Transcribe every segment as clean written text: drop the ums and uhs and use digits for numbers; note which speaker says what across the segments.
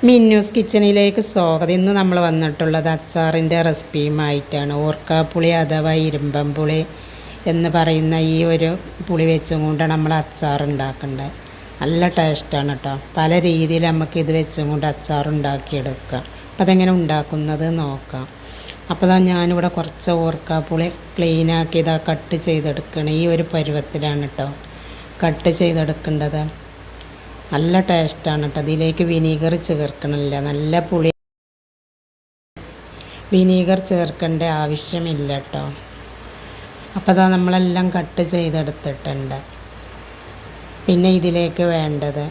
Speaker 1: മിന്നൂസ് കിച്ചണിലേക്ക് സ്വാഗതം. ഇന്ന് നമ്മൾ വന്നിട്ടുള്ളത് അച്ചാറിൻ്റെ റെസിപ്പിയുമായിട്ടാണ്. ഓർക്കാപ്പുളി അഥവാ ഇരുമ്പൻപുളി എന്ന് പറയുന്ന ഈ ഒരു പുളി വെച്ചും കൊണ്ടാണ് നമ്മൾ അച്ചാർ ഉണ്ടാക്കേണ്ടത്. നല്ല ടേസ്റ്റാണ് കേട്ടോ. പല രീതിയിൽ നമുക്ക് ഇത് വെച്ചും കൊണ്ട് അച്ചാർ ഉണ്ടാക്കിയെടുക്കാം. അപ്പോൾ അതെങ്ങനെ ഉണ്ടാക്കുന്നത് നോക്കാം. അപ്പോൾ ഞാനിവിടെ കുറച്ച് ഓർക്കാപ്പുളി ക്ലീനാക്കി കട്ട് ചെയ്തെടുക്കണം. ഈ ഒരു പരുവത്തിലാണ് കേട്ടോ കട്ട് ചെയ്തെടുക്കേണ്ടത്. നല്ല ടേസ്റ്റാണ് കേട്ടോ. അതിലേക്ക് വിനീഗർ ചേർക്കണില്ല. നല്ല പുളി വിനീഗർ ചേർക്കേണ്ട ആവശ്യമില്ല കേട്ടോ. അപ്പോൾ നമ്മളെല്ലാം കട്ട് ചെയ്തെടുത്തിട്ടുണ്ട്. പിന്നെ ഇതിലേക്ക് വേണ്ടത്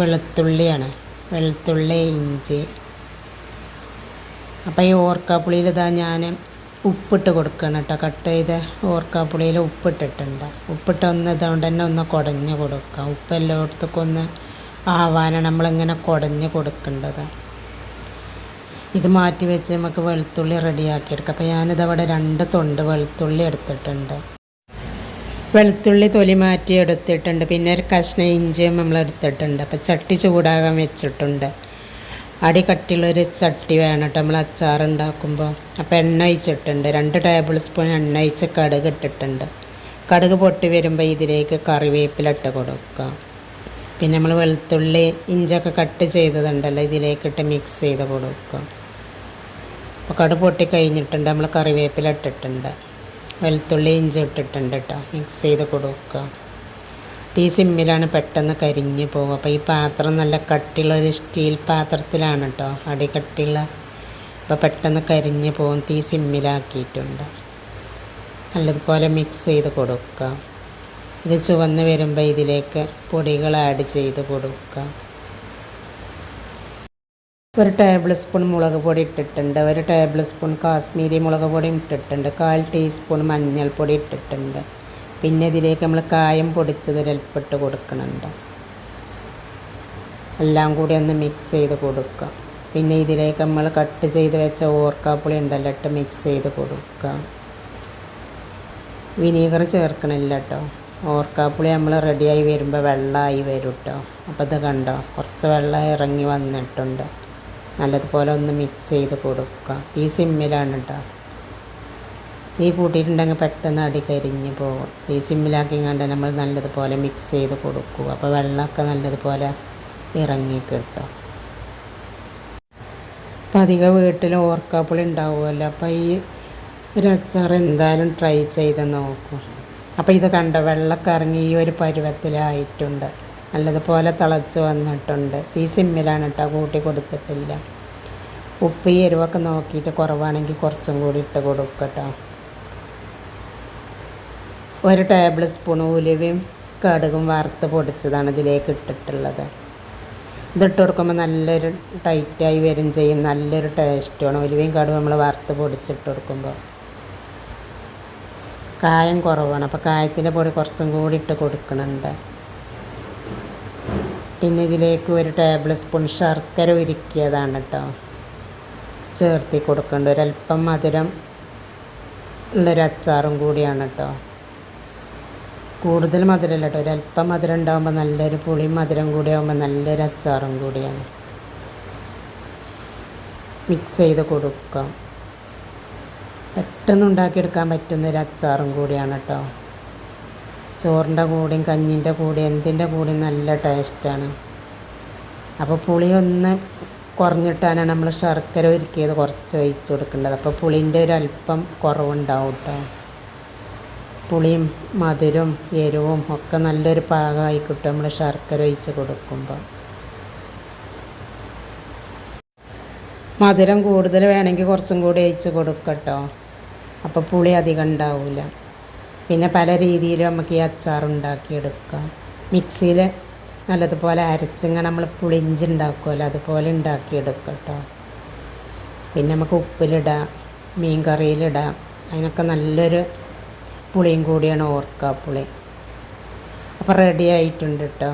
Speaker 1: വെളുത്തുള്ളിയാണ്. വെളുത്തുള്ളി, ഇഞ്ചി. അപ്പോൾ ഈ ഓർക്കാപ്പുളിയിൽ ഞാൻ ഉപ്പിട്ട് കൊടുക്കണം കേട്ടോ. കട്ട് ചെയ്ത് ഓർക്കാപ്പുളിയിൽ ഉപ്പിട്ടിട്ടുണ്ട്. ഉപ്പിട്ട് ഇതുകൊണ്ട് തന്നെ ഒന്ന് കുടഞ്ഞ് കൊടുക്കുക. ഉപ്പ് എല്ലായിടത്തേക്കും ഒന്ന് ആവാനാണ് നമ്മളിങ്ങനെ കുടഞ്ഞ് കൊടുക്കേണ്ടത്. ഇത് മാറ്റി വെച്ച് നമുക്ക് വെളുത്തുള്ളി റെഡിയാക്കിയെടുക്കാം. അപ്പോൾ ഞാനിതവിടെ 2 തൊണ്ട് വെളുത്തുള്ളി എടുത്തിട്ടുണ്ട്. വെളുത്തുള്ളി തൊലി മാറ്റി എടുത്തിട്ടുണ്ട്. പിന്നെ ഒരു കഷ്ണം ഇഞ്ചിയും നമ്മൾ എടുത്തിട്ടുണ്ട്. അപ്പോൾ ചട്ടി ചൂടാകാൻ വെച്ചിട്ടുണ്ട്. അടി കട്ടിയുള്ളൊരു ചട്ടി വേണം കേട്ടോ നമ്മൾ അച്ചാർ ഉണ്ടാക്കുമ്പോൾ. അപ്പോൾ എണ്ണ ഒഴിച്ചിട്ടുണ്ട്. 2 ടേബിൾ സ്പൂൺ എണ്ണ ഒഴിച്ച് കടുക് ഇട്ടിട്ടുണ്ട്. കടുക് പൊട്ടി വരുമ്പോൾ ഇതിലേക്ക് കറിവേപ്പില ഇട്ട് കൊടുക്കുക. പിന്നെ നമ്മൾ വെളുത്തുള്ളി ഇഞ്ചൊക്കെ കട്ട് ചെയ്തതുണ്ടല്ലോ ഇതിലേക്കിട്ട് മിക്സ് ചെയ്ത് കൊടുക്കുക. അപ്പോൾ കടുക് പൊട്ടി കഴിഞ്ഞിട്ടുണ്ട്. നമ്മൾ കറിവേപ്പില ഇട്ടിട്ടുണ്ട്. വെളുത്തുള്ളി ഇഞ്ചി ഇട്ടിട്ടുണ്ട് കേട്ടോ. മിക്സ് ചെയ്ത് കൊടുക്കുക. തീ സിമ്മിലാണ്, പെട്ടെന്ന് കരിഞ്ഞ് പോകും. അപ്പോൾ ഈ പാത്രം നല്ല കട്ടിയുള്ളൊരു സ്റ്റീൽ പാത്രത്തിലാണ് കേട്ടോ, അടി കട്ടിയുള്ള. അപ്പോൾ പെട്ടെന്ന് കരിഞ്ഞ് പോകും. തീ സിമ്മിലാക്കിയിട്ടുണ്ട്. നല്ലതുപോലെ മിക്സ് ചെയ്ത് കൊടുക്കുക. ഇത് ചുവന്ന് വരുമ്പോൾ ഇതിലേക്ക് പൊടികൾ ആഡ് ചെയ്ത് കൊടുക്കുക. 1 ടേബിൾ സ്പൂൺ മുളക് പൊടി ഇട്ടിട്ടുണ്ട്. 1 ടേബിൾ സ്പൂൺ കാശ്മീരി മുളക് പൊടി ഇട്ടിട്ടുണ്ട്. 1/4 ടീസ്പൂൺ മഞ്ഞൾപ്പൊടി ഇട്ടിട്ടുണ്ട്. പിന്നെ ഇതിലേക്ക് നമ്മൾ കായം പൊടിച്ചത് ഒരൽപ്പിട്ട് കൊടുക്കുന്നുണ്ട്. എല്ലാം കൂടി ഒന്ന് മിക്സ് ചെയ്ത് കൊടുക്കുക. പിന്നെ ഇതിലേക്ക് നമ്മൾ കട്ട് ചെയ്ത് വെച്ച ഓർക്കാപ്പുളി ഉണ്ടല്ലോ ഇട്ട് മിക്സ് ചെയ്ത് കൊടുക്കുക. വിനീഗർ ചേർക്കണില്ല കേട്ടോ. ഓർക്കാപ്പുളി നമ്മൾ റെഡിയായി വരുമ്പോൾ വെള്ളമായി വരും കേട്ടോ. അപ്പോൾ ഇത് കണ്ടോ, കുറച്ച് വെള്ളം ഇറങ്ങി വന്നിട്ടുണ്ട്. നല്ലതുപോലെ ഒന്ന് മിക്സ് ചെയ്ത് കൊടുക്കുക. ഈ സിമ്മിലാണ് കേട്ടോ. തീ കൂട്ടിയിട്ടുണ്ടെങ്കിൽ പെട്ടെന്ന് അടി കരിഞ്ഞ് പോകും. തീ സിമ്മിലാക്കി കണ്ട് നമ്മൾ നല്ലതുപോലെ മിക്സ് ചെയ്ത് കൊടുക്കുക. അപ്പോൾ വെള്ളമൊക്കെ നല്ലതുപോലെ ഇറങ്ങി കിട്ടും. അപ്പം അധികം വീട്ടിൽ ഓർക്കാപ്പുളി ഉണ്ടാവുമല്ലോ. അപ്പോൾ ഈ ഒരു അച്ചാർ എന്തായാലും ട്രൈ ചെയ്ത് നോക്കും. അപ്പോൾ ഇത് കണ്ട വെള്ളമൊക്കെ ഇറങ്ങി ഈ ഒരു പരുവത്തിലായിട്ടുണ്ട്. നല്ലതുപോലെ തിളച്ച് വന്നിട്ടുണ്ട്. തീ സിമ്മിലാണ് കേട്ടോ, കൂട്ടി കൊടുത്തിട്ടില്ല. ഉപ്പ് എരിവൊക്കെ നോക്കിയിട്ട് കുറവാണെങ്കിൽ കുറച്ചും കൂടി ഇട്ട് കൊടുക്കട്ടോ. 1 ടേബിൾ സ്പൂൺ ഉലുവയും കടുകും വറുത്ത് പൊടിച്ചതാണ് ഇതിലേക്ക് ഇട്ടിട്ടുള്ളത്. ഇതിട്ട് കൊടുക്കുമ്പോൾ നല്ലൊരു ടൈറ്റായി വരും ചെയ്യും. നല്ലൊരു ടേസ്റ്റുമാണ്. ഉലുവയും കടുകും നമ്മൾ വറുത്ത് പൊടിച്ചിട്ട് കൊടുക്കുമ്പോൾ. കായം കുറവാണ്, അപ്പോൾ കായത്തിൻ്റെ പൊടി കുറച്ചും കൂടി ഇട്ട് കൊടുക്കുന്നുണ്ട്. പിന്നെ ഇതിലേക്ക് 1 ടേബിൾ സ്പൂൺ ശർക്കര ഉരുക്കിയതാണ് കേട്ടോ ചേർത്തി കൊടുക്കേണ്ടത്. ഒരല്പം മധുരം ഉള്ളൊരു അച്ചാറും കൂടിയാണ് കേട്ടോ. കൂടുതൽ മധുരമല്ല കേട്ടോ, ഒരല്പം മധുരം ഉണ്ടാകുമ്പോൾ നല്ലൊരു പുളിയും മധുരം കൂടി ആകുമ്പോൾ നല്ലൊരു അച്ചാറും കൂടിയാണ്. മിക്സ് ചെയ്ത് കൊടുക്കാം. പെട്ടെന്ന് ഉണ്ടാക്കിയെടുക്കാൻ പറ്റുന്നൊരു അച്ചാറും കൂടിയാണ് കേട്ടോ. ചോറിൻ്റെ കൂടെയും കഞ്ഞിൻ്റെ കൂടെയും എന്തിൻ്റെ കൂടെയും നല്ല ടേസ്റ്റാണ്. അപ്പോൾ പുളി ഒന്ന് കുറഞ്ഞിട്ടാണ് നമ്മൾ ശർക്കര ഉരുക്കിയത് കുറച്ച് ഒഴിച്ച് കൊടുക്കേണ്ടത്. അപ്പോൾ പുളിൻ്റെ ഒരല്പം കുറവുണ്ടാവും കേട്ടോ. പുളിയും മധുരവും എരിവും ഒക്കെ നല്ലൊരു പാകമായി കിട്ടും നമ്മൾ ശർക്കര ഒഴിച്ച് കൊടുക്കുമ്പോൾ. മധുരം കൂടുതൽ വേണമെങ്കിൽ കുറച്ചും കൂടി ഒഴിച്ച് കൊടുക്കട്ടോ. അപ്പോൾ പുളി അധികം ഉണ്ടാവില്ല. പിന്നെ പല രീതിയിലും നമുക്ക് ഈ അച്ചാർ ഉണ്ടാക്കിയെടുക്കാം. മിക്സിയിൽ നല്ലതുപോലെ അരച്ചിങ്ങനെ നമ്മൾ പുളിഞ്ചി ഉണ്ടാക്കുമല്ലോ, അതുപോലെ ഉണ്ടാക്കിയെടുക്കട്ടോ. പിന്നെ നമുക്ക് ഉപ്പിലിടാം, മീൻ കറിയിലിടാം. അതിനൊക്കെ നല്ലൊരു പുളിയും കൂടിയാണ് ഓർക്കാപ്പുളി. അപ്പോൾ റെഡി ആയിട്ടുണ്ട് കേട്ടോ.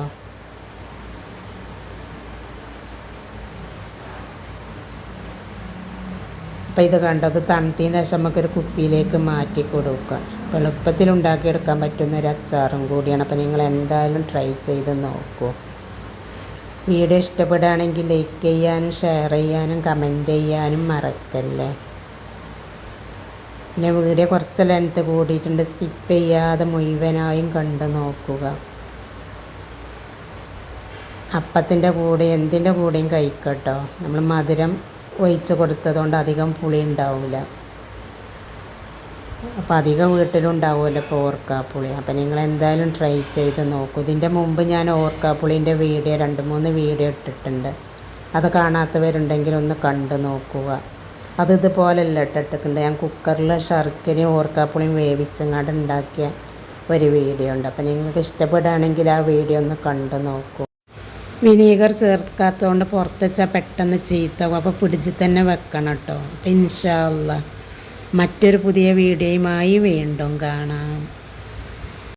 Speaker 1: അപ്പോൾ ഇത് കണ്ടത് തണുത്തതിന് ശേഷം നമുക്കൊരു കുപ്പിയിലേക്ക് മാറ്റി കൊടുക്കുക. എളുപ്പത്തിൽ ഉണ്ടാക്കിയെടുക്കാൻ പറ്റുന്ന ഒരു അച്ചാറും കൂടിയാണ്. അപ്പോൾ നിങ്ങൾ എന്തായാലും ട്രൈ ചെയ്ത് നോക്കൂ. വീഡിയോ ഇഷ്ടപ്പെടുകയാണെങ്കിൽ ലൈക്ക് ചെയ്യാനും ഷെയർ ചെയ്യാനും കമൻറ്റ് ചെയ്യാനും മറക്കല്ലേ. പിന്നെ വീഡിയോ കുറച്ച് ലെങ്ത്ത് കൂടിയിട്ടുണ്ട്, സ്കിപ്പ് ചെയ്യാതെ മുഴുവനായും കണ്ടു നോക്കുക. അപ്പത്തിൻ്റെ കൂടെ എന്തിൻ്റെ കൂടെയും കഴിക്കട്ടോ. നമ്മൾ മധുരം ഒഴിച്ച് കൊടുത്തതുകൊണ്ട് അധികം പുളി ഉണ്ടാവില്ല. അപ്പോൾ അധികം വീട്ടിലുണ്ടാവുമല്ലോ ഇപ്പോൾ ഓർക്കാപ്പുളി. അപ്പോൾ നിങ്ങൾ എന്തായാലും ട്രൈ ചെയ്ത് നോക്കൂ. ഇതിൻ്റെ മുമ്പ് ഞാൻ ഓർക്കാപ്പുളീൻ്റെ വീഡിയോ 2-3 വീഡിയോ ഇട്ടിട്ടുണ്ട്. അത് കാണാത്തവരുണ്ടെങ്കിൽ ഒന്ന് കണ്ടു നോക്കുക. അത് ഇതുപോലെയല്ല ഇട്ടിട്ടുണ്ട്. ഞാൻ കുക്കറിൽ ശർക്കരയും ഓർക്കാപ്പുളിയും വേവിച്ചങ്ങാണ്ട് ഉണ്ടാക്കിയ ഒരു വീഡിയോ ഉണ്ട്. അപ്പോൾ നിങ്ങൾക്ക് ഇഷ്ടപ്പെടുകയാണെങ്കിൽ ആ വീഡിയോ ഒന്ന് കണ്ടു നോക്കൂ. വിനീഗർ ചേർക്കാത്തതുകൊണ്ട് പുറത്ത് വെച്ചാൽ പെട്ടെന്ന് ചീത്തവും. അപ്പോൾ ഫ്രിഡ്ജിൽ തന്നെ വെക്കണം കേട്ടോ. അപ്പോൾ ഇൻഷാ അല്ലാഹ് മറ്റൊരു പുതിയ വീഡിയോയുമായി വീണ്ടും കാണാം.